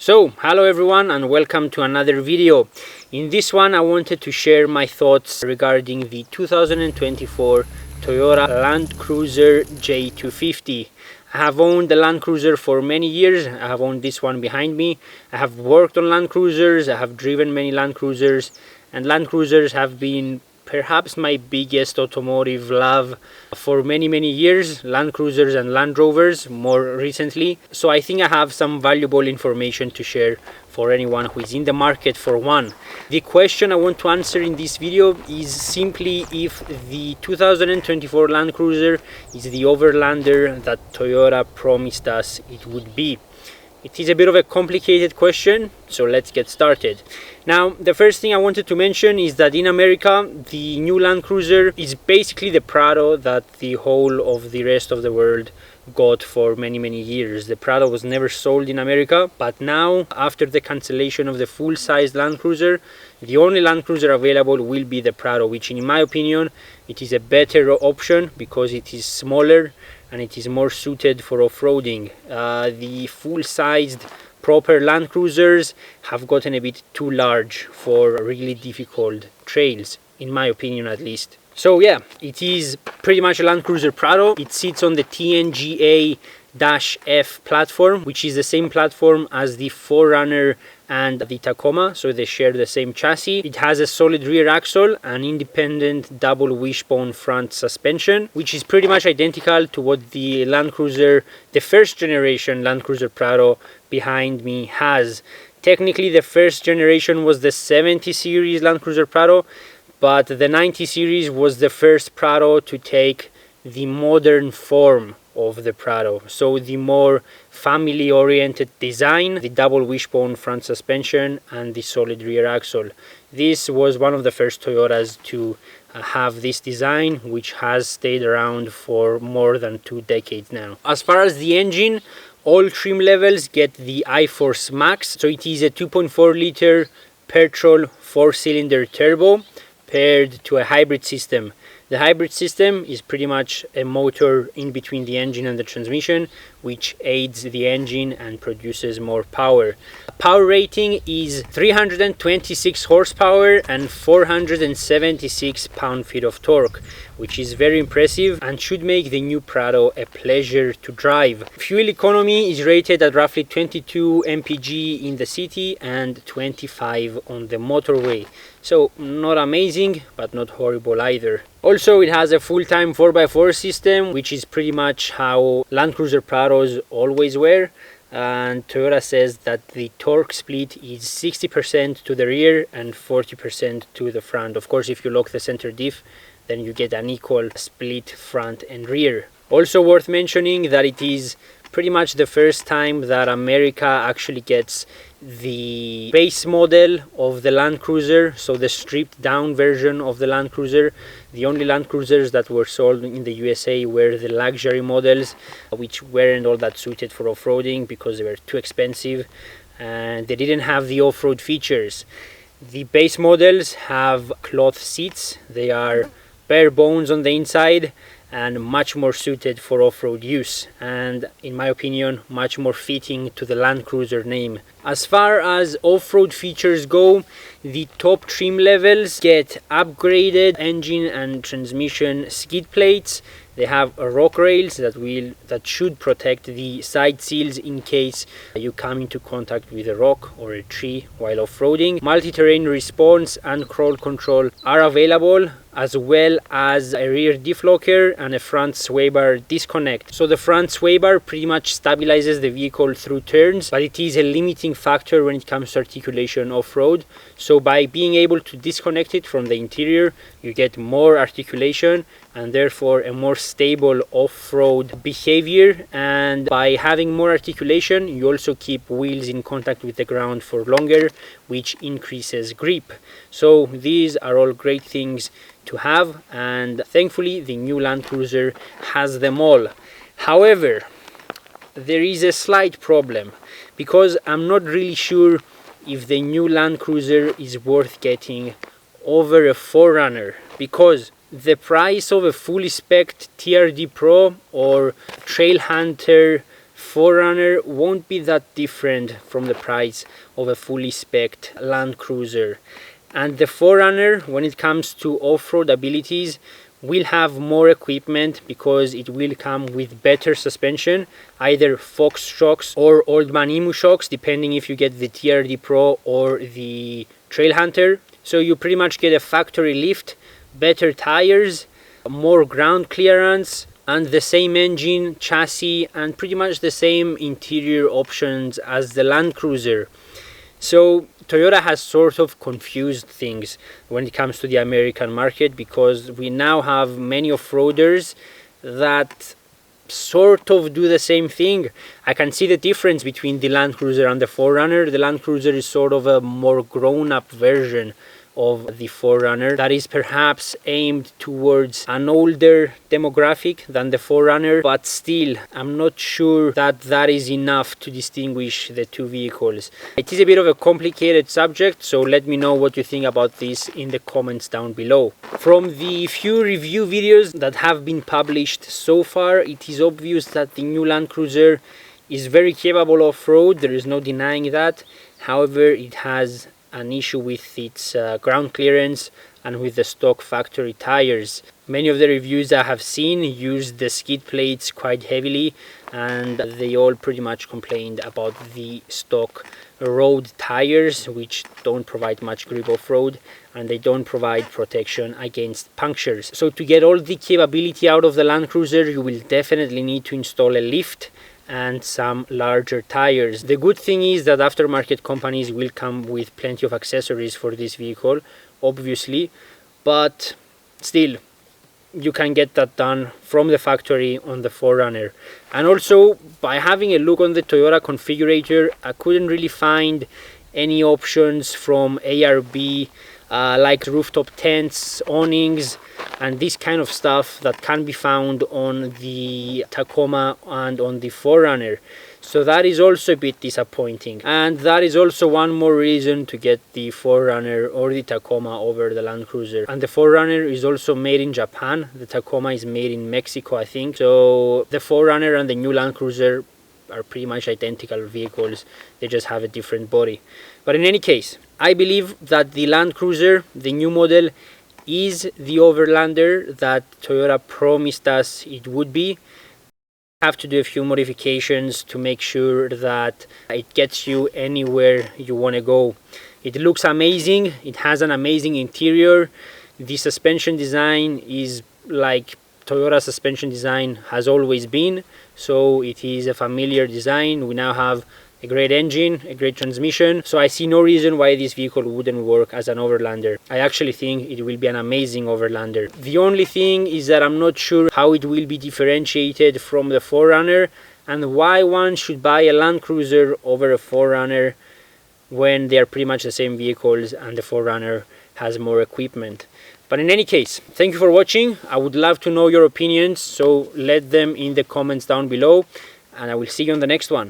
So, hello everyone and welcome to another video. In this one I wanted to share my thoughts regarding the 2024 Toyota Land Cruiser J250. I have owned the Land Cruiser for many years. I have owned this one behind me. I have worked on Land Cruisers, I have driven many Land Cruisers, and Land Cruisers have been perhaps my biggest automotive love for many years. Land Cruisers and Land Rovers more recently. So I think I have some valuable information to share for anyone who is in the market for one. The question I want to answer in this video is simply if the 2024 Land Cruiser is the Overlander that Toyota promised us it would be. It is a bit of a complicated question, so let's get started. Now, the first thing I wanted to mention is that in America, the new Land Cruiser is basically the Prado that the whole of the rest of the world got for many years. The Prado was never sold in America, but now, after the cancellation of the full-size Land Cruiser, the only Land Cruiser available will be the Prado, which in my opinion, it is a better option because it is smaller and it is more suited for off-roading. The full-sized proper Land Cruisers have gotten a bit too large for really difficult trails, in my opinion at least. So yeah, it is pretty much a Land Cruiser Prado. It sits on the TNGA-F platform, which is the same platform as the 4Runner and the Tacoma, so they share the same chassis. It has a solid rear axle, an independent double wishbone front suspension, which is pretty much identical to what the Land Cruiser, the first generation Land Cruiser Prado behind me has. Technically the first generation was the 70 series Land Cruiser Prado, but the 90 series was the first Prado to take the modern form of the Prado, so the more family oriented design, the double wishbone front suspension and the solid rear axle. This was one of the first Toyotas to have this design, which has stayed around for more than 2 decades now. As far as the engine, all trim levels get the iForce Max, so it is a 2.4 liter petrol 4-cylinder turbo paired to a hybrid system. The hybrid system is pretty much a motor in between the engine and the transmission, which aids the engine and produces more power. Power rating is 326 horsepower and 476 pound-feet of torque, which is very impressive and should make the new Prado a pleasure to drive. Fuel economy is rated at roughly 22 mpg in the city and 25 on the motorway. So not amazing, but not horrible either. Also, it has a full-time 4x4 system, which is pretty much how Land Cruiser Prados always were. And Toyota says that the torque split is 60% to the rear and 40% to the front. Of course, if you lock the center diff, then you get an equal split front and rear. Also worth mentioning that it is pretty much the first time that America actually gets the base model of the Land Cruiser, so the stripped down version of the Land Cruiser. The only Land Cruisers that were sold in the USA were the luxury models, which weren't all that suited for off-roading because they were too expensive and they didn't have the off-road features. The base models have cloth seats. They are bare bones on the inside and much more suited for off-road use, and in my opinion much more fitting to the Land Cruiser name. As far as off-road features go, the top trim levels get upgraded engine and transmission skid plates. They have rock rails that should protect the side seals in case you come into contact with a rock or a tree while off-roading. Multi-terrain response and crawl control are available, as well as a rear diff locker and a front sway bar disconnect. So the front sway bar pretty much stabilizes the vehicle through turns, but it is a limiting factor when it comes to articulation off-road. So by being able to disconnect it from the interior, you get more articulation and therefore a more stable off-road behavior. And by having more articulation, you also keep wheels in contact with the ground for longer, which increases grip. So these are all great things to have, and thankfully the new Land Cruiser has them all. However, there is a slight problem, because I'm not really sure if the new Land Cruiser is worth getting over a 4Runner, because the price of a fully spec'd TRD Pro or Trail Hunter 4Runner won't be that different from the price of a fully spec'd Land Cruiser. And the 4Runner, when it comes to off-road abilities, will have more equipment because it will come with better suspension, either Fox shocks or Oldman Emu shocks, depending if you get the TRD Pro or the Trail Hunter. So you pretty much get a factory lift, better tires, more ground clearance, and the same engine, chassis, and pretty much the same interior options as the Land Cruiser. So Toyota has sort of confused things when it comes to the American market, because we now have many off-roaders that sort of do the same thing. I can see the difference between the Land Cruiser and the 4Runner. The Land Cruiser is sort of a more grown-up version of the 4Runner that is perhaps aimed towards an older demographic than the 4Runner, but still I'm not sure that that is enough to distinguish the two vehicles. It is a bit of a complicated subject, so let me know what you think about this in the comments down below. From the few review videos that have been published so far, it is obvious that the new Land Cruiser is very capable off-road, there is no denying that. However, it has an issue with its ground clearance and with the stock factory tires. Many of the reviews I have seen used the skid plates quite heavily, and they all pretty much complained about the stock road tires, which don't provide much grip off-road and they don't provide protection against punctures. So to get all the capability out of the Land Cruiser, you will definitely need to install a lift and some larger tires. The good thing is that aftermarket companies will come with plenty of accessories for this vehicle, obviously, but still you can get that done from the factory on the 4Runner. And also, by having a look on the Toyota configurator, I couldn't really find any options from ARB like rooftop tents, awnings, and this kind of stuff that can be found on the Tacoma and on the 4Runner. So that is also a bit disappointing, and that is also one more reason to get the 4Runner or the Tacoma over the Land Cruiser. And the 4Runner is also made in Japan, the Tacoma is made in Mexico, I think. So the 4Runner and the new Land Cruiser are pretty much identical vehicles, they just have a different body. But in any case, I believe that the Land Cruiser, the new model, is the Overlander that Toyota promised us it would be. Have to do a few modifications to make sure that it gets you anywhere you want to go. It looks amazing, it has an amazing interior, the suspension design is like Toyota suspension design has always been, so it is a familiar design. We now have a great engine, a great transmission, so I see no reason why this vehicle wouldn't work as an Overlander. I actually think it will be an amazing Overlander. The only thing is that I'm not sure how it will be differentiated from the 4Runner and why one should buy a Land Cruiser over a 4Runner when they are pretty much the same vehicles and the 4Runner has more equipment. But in any case, thank you for watching. I would love to know your opinions, so let them in the comments down below, and I will see you on the next one.